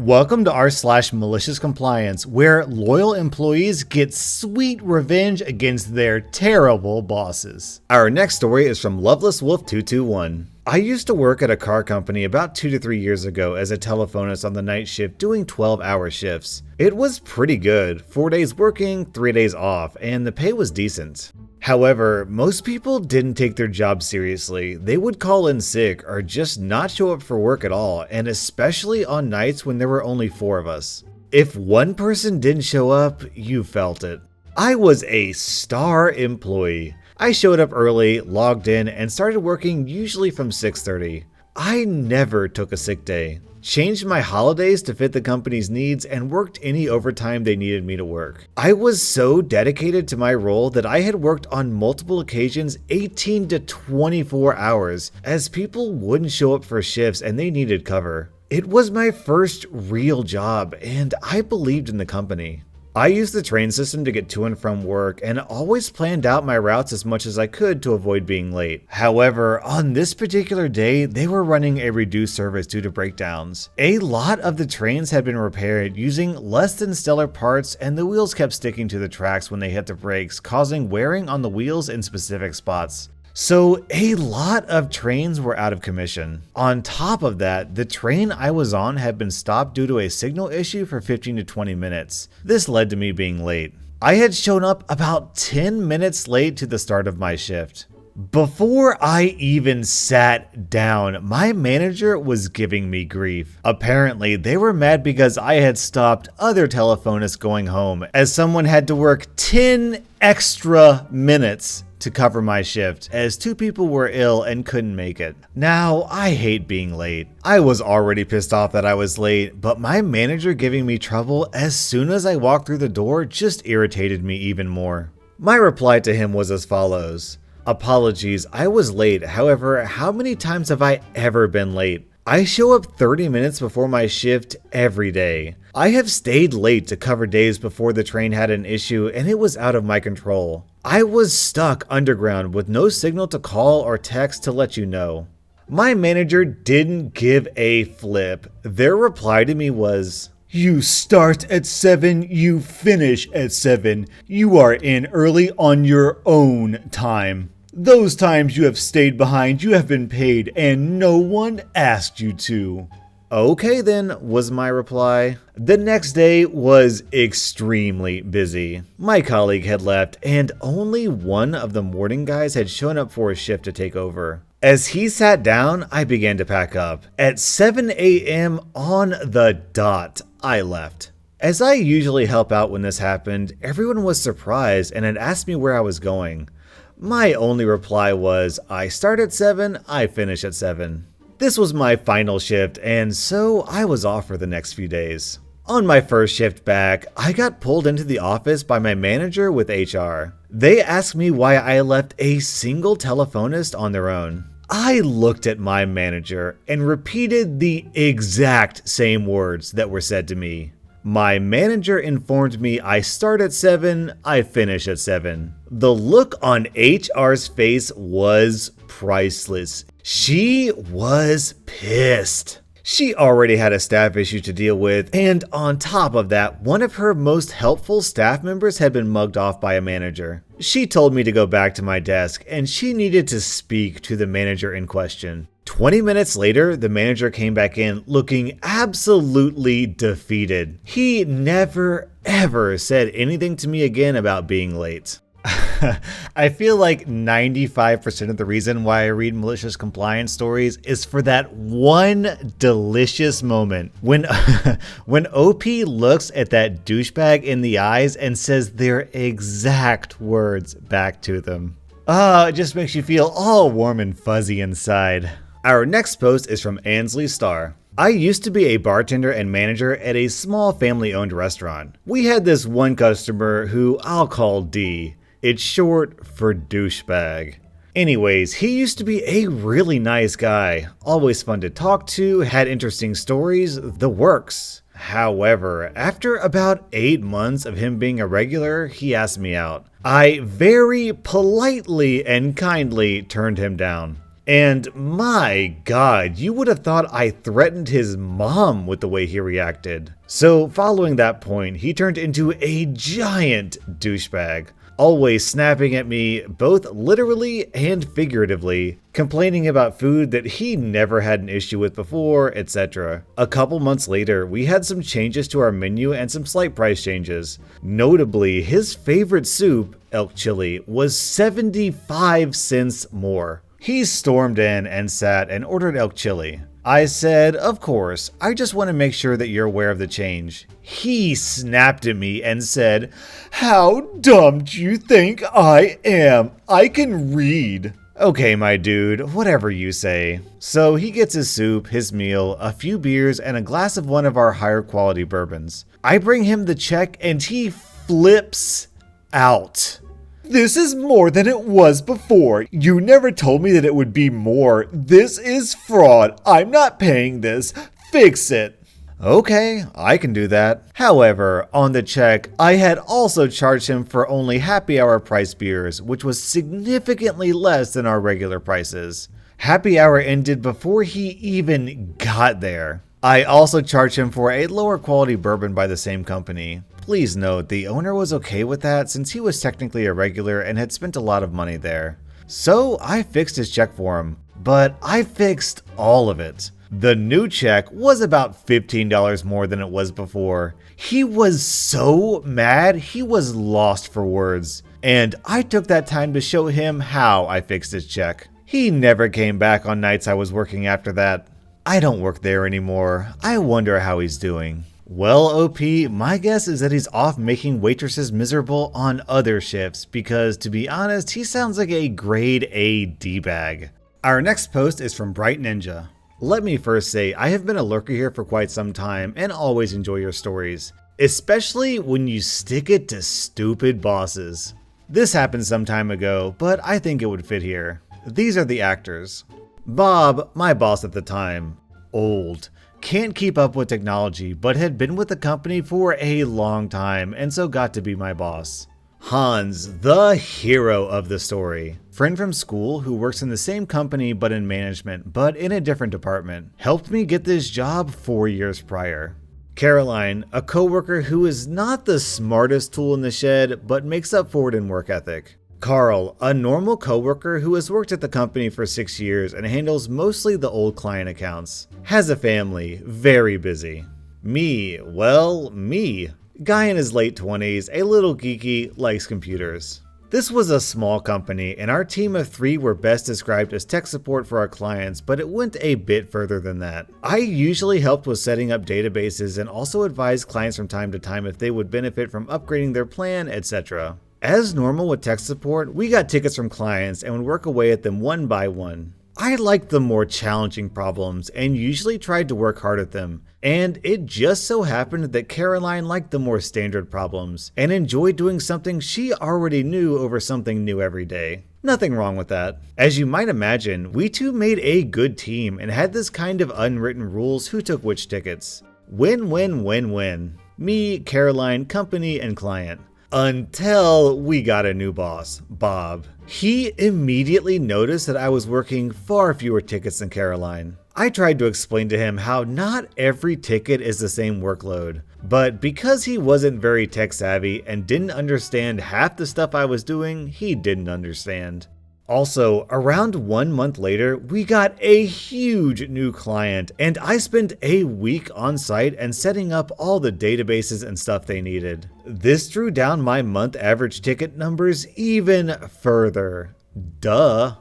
Welcome to r/slash Malicious Compliance, where loyal employees get sweet revenge against their terrible bosses. Our next story is from Loveless Wolf 221. I used to work at a car company about 2 to 3 years ago as a telephonist on the night shift doing 12-hour shifts. It was pretty good, 4 days working, 3 days off, and the pay was decent. However, most people didn't take their job seriously. They would call in sick or just not show up for work at all, and especially on nights when there were only 4 of us. If one person didn't show up, you felt it. I was a star employee. I showed up early, logged in, and started working usually from 6:30. I never took a sick day. Changed my holidays to fit the company's needs, and worked any overtime they needed me to work. I was so dedicated to my role that I had worked on multiple occasions 18 to 24 hours, as people wouldn't show up for shifts and they needed cover. It was my first real job, and I believed in the company. I used the train system to get to and from work and always planned out my routes as much as I could to avoid being late. However, on this particular day, they were running a reduced service due to breakdowns. A lot of the trains had been repaired using less than stellar parts, and the wheels kept sticking to the tracks when they hit the brakes, causing wearing on the wheels in specific spots. So a lot of trains were out of commission. On top of that, the train I was on had been stopped due to a signal issue for 15 to 20 minutes. This led to me being late. I had shown up about 10 minutes late to the start of my shift. Before I even sat down, my manager was giving me grief. Apparently, they were mad because I had stopped other telephonists going home, as someone had to work 10 extra minutes to cover my shift, as 2 people were ill and couldn't make it. Now, I hate being late. I was already pissed off that I was late, but my manager giving me trouble as soon as I walked through the door just irritated me even more. My reply to him was as follows. Apologies, I was late. However, how many times have I ever been late? I show up 30 minutes before my shift every day. I have stayed late to cover days before the train had an issue and it was out of my control. I was stuck underground with no signal to call or text to let you know. My manager didn't give a flip. Their reply to me was, "You start at 7, you finish at 7. You are in early on your own time. Those times you have stayed behind, you have been paid, and no one asked you to." Okay then, was my reply. The next day was extremely busy. My colleague had left, and only one of the morning guys had shown up for a shift to take over. As he sat down, I began to pack up. At 7 a.m. on the dot, I left. As I usually help out when this happened, everyone was surprised and had asked me where I was going. My only reply was, I start at 7, I finish at 7. This was my final shift, and so I was off for the next few days. On my first shift back, I got pulled into the office by my manager with HR. They asked me why I left a single telephonist on their own. I looked at my manager and repeated the exact same words that were said to me. My manager informed me I start at 7, I finish at 7. The look on HR's face was priceless. She was pissed. She already had a staff issue to deal with, and on top of that, one of her most helpful staff members had been mugged off by a manager. She told me to go back to my desk, and she needed to speak to the manager in question. 20 minutes later, the manager came back in looking absolutely defeated. He never ever said anything to me again about being late. I feel like 95% of the reason why I read Malicious Compliance stories is for that one delicious moment when when OP looks at that douchebag in the eyes and says their exact words back to them. It just makes you feel all warm and fuzzy inside. Our next post is from AnsleyStar. I used to be a bartender and manager at a small family-owned restaurant. We had this one customer who I'll call D. It's short for douchebag. Anyways, he used to be a really nice guy, always fun to talk to, had interesting stories, the works. However, after about 8 months of him being a regular, he asked me out. I very politely and kindly turned him down. And my god, you would have thought I threatened his mom with the way he reacted. So following that point, he turned into a giant douchebag, always snapping at me both literally and figuratively, complaining about food that he never had an issue with before, etc. A couple months later, we had some changes to our menu and some slight price changes. Notably, his favorite soup, elk chili, was 75 cents more. He stormed in and sat and ordered elk chili. I said, of course, I just want to make sure that you're aware of the change. He snapped at me and said, "How dumb do you think I am? I can read." Okay, my dude, whatever you say. So he gets his soup, his meal, a few beers, and a glass of one of our higher quality bourbons. I bring him the check and he flips out. "This is more than it was before. You never told me that it would be more. This is fraud. I'm not paying this. Fix it." Okay, I can do that. However, on the check, I had also charged him for only happy hour price beers, which was significantly less than our regular prices. Happy hour ended before he even got there. I also charged him for a lower quality bourbon by the same company. Please note, the owner was okay with that since he was technically a regular and had spent a lot of money there. So I fixed his check for him, but I fixed all of it. The new check was about $15 more than it was before. He was so mad, he was lost for words. And I took that time to show him how I fixed his check. He never came back on nights I was working after that. I don't work there anymore. I wonder how he's doing. Well, OP, my guess is that he's off making waitresses miserable on other shifts because, to be honest, he sounds like a grade A D-bag. Our next post is from Bright Ninja. Let me first say, I have been a lurker here for quite some time and always enjoy your stories, especially when you stick it to stupid bosses. This happened some time ago, but I think it would fit here. These are the actors. Bob, my boss at the time, old. Can't keep up with technology, but had been with the company for a long time and so got to be my boss. Hans, the hero of the story. Friend from school who works in the same company but in management, but in a different department. Helped me get this job 4 years prior. Caroline, a coworker who is not the smartest tool in the shed, but makes up for it in work ethic. Carl, a normal coworker who has worked at the company for 6 years and handles mostly the old client accounts. Has a family, very busy. Me, well, me. Guy in his late 20s, a little geeky, likes computers. This was a small company and our team of 3 were best described as tech support for our clients, but it went a bit further than that. I usually helped with setting up databases and also advised clients from time to time if they would benefit from upgrading their plan, etc. As normal with tech support, we got tickets from clients and would work away at them one by one. I liked the more challenging problems and usually tried to work hard at them, and it just so happened that Caroline liked the more standard problems and enjoyed doing something she already knew over something new every day. Nothing wrong with that. As you might imagine, we two made a good team and had this kind of unwritten rules who took which tickets. Win-win-win-win. Me, Caroline, company, and client. Until we got a new boss, Bob. He immediately noticed that I was working far fewer tickets than Caroline. I tried to explain to him how not every ticket is the same workload, but because he wasn't very tech savvy and didn't understand half the stuff I was doing, he didn't understand. Also, around 1 month later, we got a huge new client, and I spent a week on site and setting up all the databases and stuff they needed. This drew down my month average ticket numbers even further. Duh.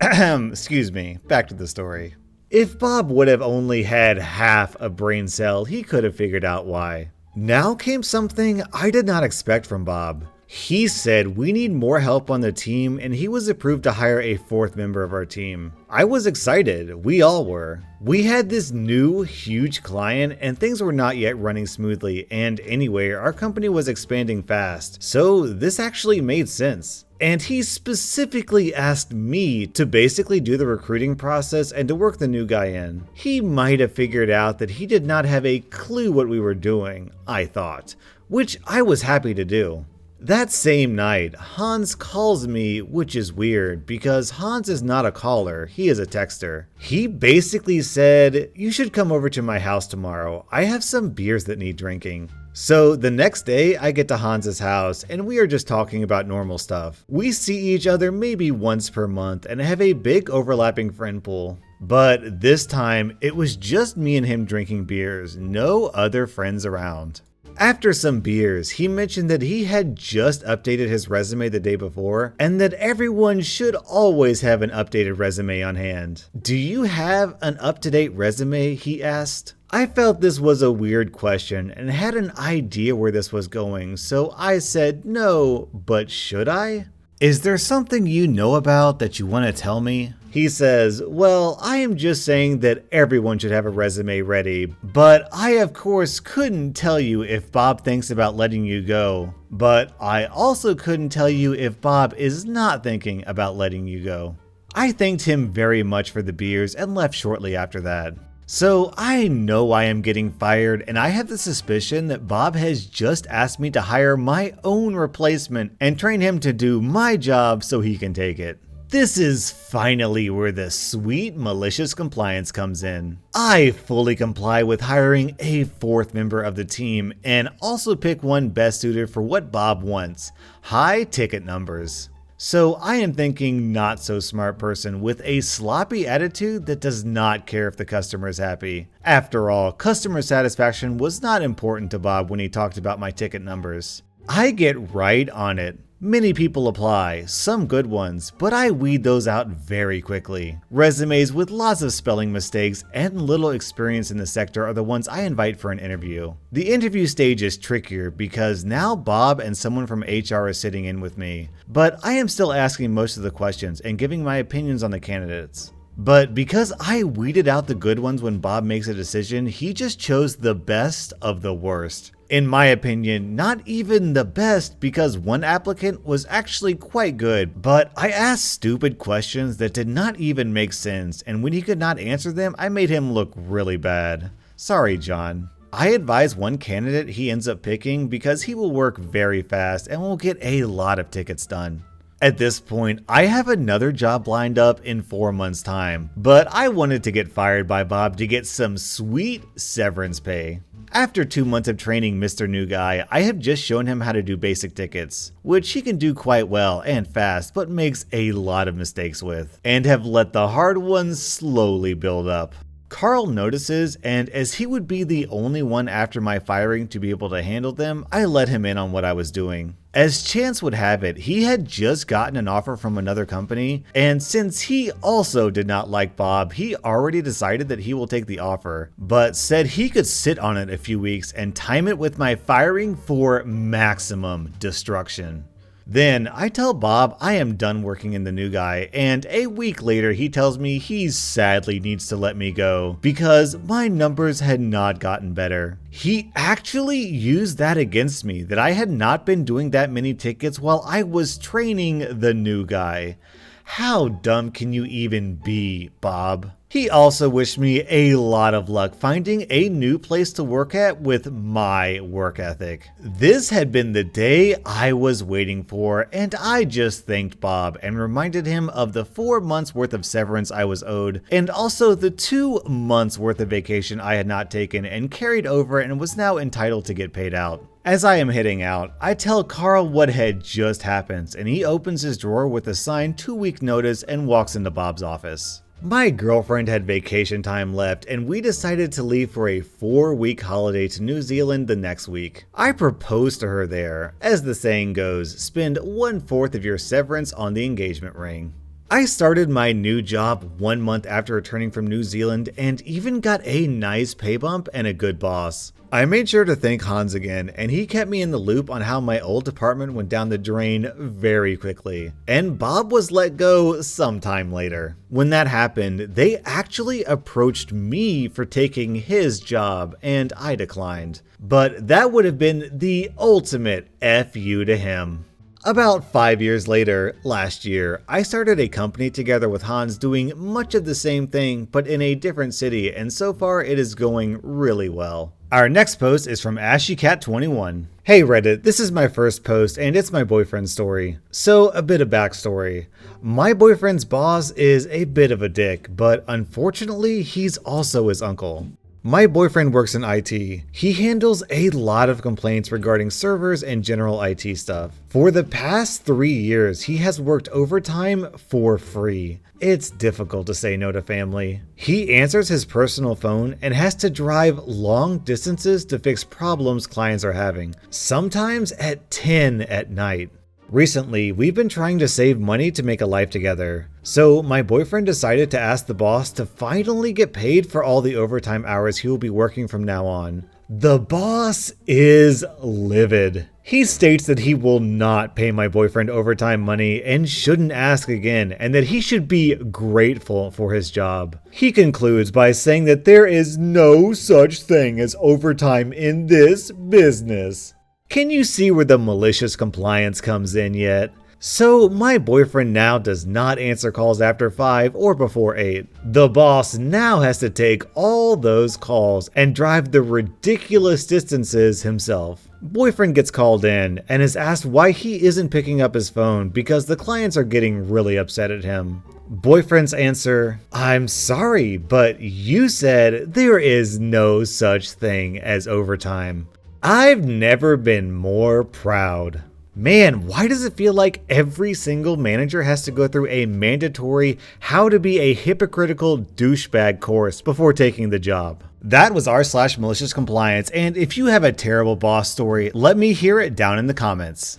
Excuse me, back to the story. If Bob would have only had half a brain cell, he could have figured out why. Now came something I did not expect from Bob. He said we need more help on the team and he was approved to hire a 4th member of our team. I was excited, we all were. We had this new huge client and things were not yet running smoothly, and anyway, our company was expanding fast, so this actually made sense. And he specifically asked me to basically do the recruiting process and to work the new guy in. He might have figured out that he did not have a clue what we were doing, I thought, which I was happy to do. That same night, Hans calls me, which is weird because Hans is not a caller, he is a texter. He basically said, "You should come over to my house tomorrow. I have some beers that need drinking." So the next day, I get to Hans's house and we are just talking about normal stuff. We see each other maybe once per month and have a big overlapping friend pool. But this time, it was just me and him drinking beers, no other friends around. After some beers, he mentioned that he had just updated his resume the day before and that everyone should always have an updated resume on hand. "Do you have an up-to-date resume?" he asked. I felt this was a weird question and had an idea where this was going, so I said no, but should I? "Is there something you know about that you want to tell me?" He says, "Well, I am just saying that everyone should have a resume ready, but I of course couldn't tell you if Bob thinks about letting you go, but I also couldn't tell you if Bob is not thinking about letting you go." I thanked him very much for the beers and left shortly after that. So I know I am getting fired, and I have the suspicion that Bob has just asked me to hire my own replacement and train him to do my job so he can take it. This is finally where the sweet malicious compliance comes in. I fully comply with hiring a fourth member of the team and also pick one best suited for what Bob wants: high ticket numbers. So I am thinking not so smart person with a sloppy attitude that does not care if the customer is happy. After all, customer satisfaction was not important to Bob when he talked about my ticket numbers. I get right on it. Many people apply, some good ones, but I weed those out very quickly. Resumes with lots of spelling mistakes and little experience in the sector are the ones I invite for an interview. The interview stage is trickier because now Bob and someone from HR is sitting in with me, but I am still asking most of the questions and giving my opinions on the candidates. But because I weeded out the good ones when Bob makes a decision, he just chose the best of the worst. In my opinion, not even the best, because one applicant was actually quite good, but I asked stupid questions that did not even make sense, and when he could not answer them, I made him look really bad. Sorry, John. I advise one candidate he ends up picking because he will work very fast and will get a lot of tickets done. At this point, I have another job lined up in 4 months' time, but I wanted to get fired by Bob to get some sweet severance pay. After 2 months of training Mr. New Guy, I have just shown him how to do basic tickets, which he can do quite well and fast, but makes a lot of mistakes with, and have let the hard ones slowly build up. Carl notices, and as he would be the only one after my firing to be able to handle them, I let him in on what I was doing. As chance would have it, he had just gotten an offer from another company, and since he also did not like Bob, he already decided that he will take the offer, but said he could sit on it a few weeks and time it with my firing for maximum destruction. Then I tell Bob I am done working in the New Guy, and a week later he tells me he sadly needs to let me go because my numbers had not gotten better. He actually used that against me, that I had not been doing that many tickets while I was training the New Guy. How dumb can you even be, Bob? He also wished me a lot of luck finding a new place to work at with my work ethic. This had been the day I was waiting for, and I just thanked Bob and reminded him of the 4 months worth of severance I was owed, and also the 2 months worth of vacation I had not taken and carried over and was now entitled to get paid out. As I am heading out, I tell Carl what had just happened, and he opens his drawer with a signed 2-week notice and walks into Bob's office. My girlfriend had vacation time left, and we decided to leave for a 4-week holiday to New Zealand the next week. I proposed to her there. As the saying goes, spend 1/4 of your severance on the engagement ring. I started my new job 1 month after returning from New Zealand and even got a nice pay bump and a good boss. I made sure to thank Hans again, and he kept me in the loop on how my old department went down the drain very quickly. And Bob was let go sometime later. When that happened, they actually approached me for taking his job, and I declined. But that would have been the ultimate F you to him. About 5 years later, last year, I started a company together with Hans doing much of the same thing, but in a different city, and so far it is going really well. Our next post is from AshyCat21. Hey Reddit, this is my first post and it's my boyfriend's story. So a bit of backstory. My boyfriend's boss is a bit of a dick, but unfortunately he's also his uncle. My boyfriend works in IT. He handles a lot of complaints regarding servers and general IT stuff. For the past 3 years, he has worked overtime for free. It's difficult to say no to family. He answers his personal phone and has to drive long distances to fix problems clients are having, sometimes at 10 at night. Recently, we've been trying to save money to make a life together. So my boyfriend decided to ask the boss to finally get paid for all the overtime hours he will be working from now on. The boss is livid. He states that he will not pay my boyfriend overtime money and shouldn't ask again, and that he should be grateful for his job. He concludes by saying that there is no such thing as overtime in this business. Can you see where the malicious compliance comes in yet? So my boyfriend now does not answer calls after 5 or before 8. The boss now has to take all those calls and drive the ridiculous distances himself. Boyfriend gets called in and is asked why he isn't picking up his phone because the clients are getting really upset at him. Boyfriend's answer, "I'm sorry, but you said there is no such thing as overtime." I've never been more proud. Man, why does it feel like every single manager has to go through a mandatory how to be a hypocritical douchebag course before taking the job? That was r/Malicious Compliance, and if you have a terrible boss story, let me hear it down in the comments.